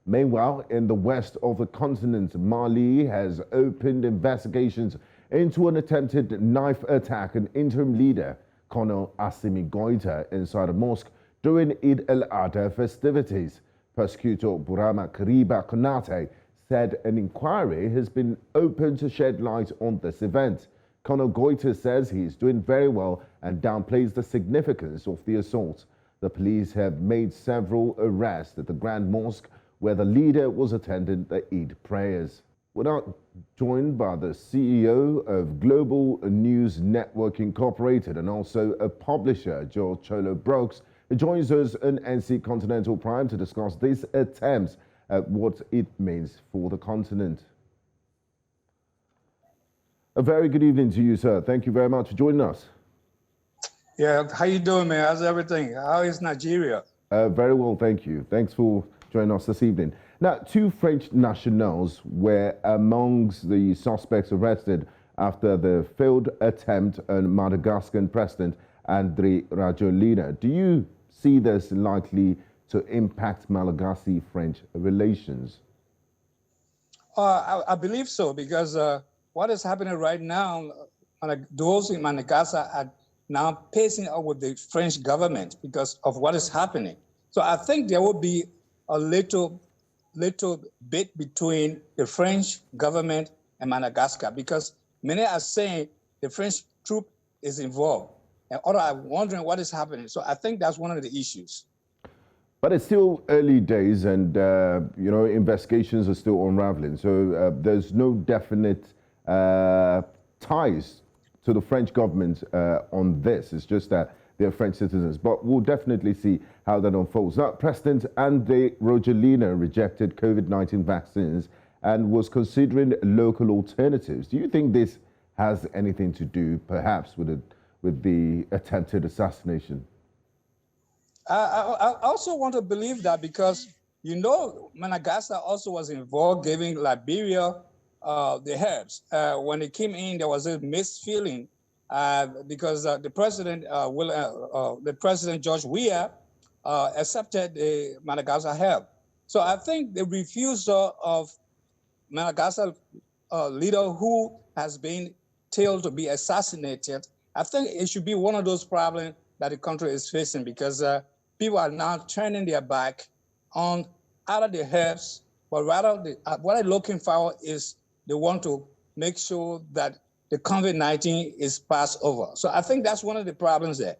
Meanwhile, in the west of the continent, Mali has opened investigations into an attempted knife attack on interim leader Colonel Assimi Goïta inside a mosque during al-Adha festivities. Prosecutor Burama Kariba Konate said an inquiry has been opened to shed light on this event. Colonel Goïta says he is doing very well and downplays the significance of the assault. The police have made several arrests at the Grand Mosque where the leader was attending the Eid prayers. We're now joined by the CEO of Global News Network Incorporated and also a publisher, Joe Cholo Brooks, who joins us on NC Continental Prime to discuss these attempts at what it means for the continent. A very good evening to you, sir. Thank you very much for joining us. Yeah, how you doing, man? How's everything? How is Nigeria? Very well, thank you. Thanks for joining us this evening. Now, two French nationals were amongst the suspects arrested after the failed attempt on Madagascan President Andry Rajoelina. Do you see this likely to impact Malagasy-French relations? I believe so, because what is happening right now, those in Madagascar are now pacing up with the French government because of what is happening. So I think there will be a little bit between the French government and Madagascar, because many are saying the French troop is involved, and others are wondering what is happening. So I think that's one of the issues. But it's still early days, and investigations are still unraveling. So there's no definite ties to the French government on this. It's just that they're French citizens. But we'll definitely see how that unfolds. Now, President Andry Rajoelina rejected COVID-19 vaccines and was considering local alternatives. Do you think this has anything to do, perhaps, with the attempted assassination? I also want to believe that, because, Madagascar also was involved giving Liberia the herbs. When it came in, there was a mixed feeling because the President George Weah accepted the Madagascar herb. So I think the refusal of Madagascar leader who has been told to be assassinated, I think it should be one of those problems that the country is facing, because people are now turning their back on either the herbs, but rather what they're looking for is they want to make sure that the COVID-19 is passed over. So I think that's one of the problems there.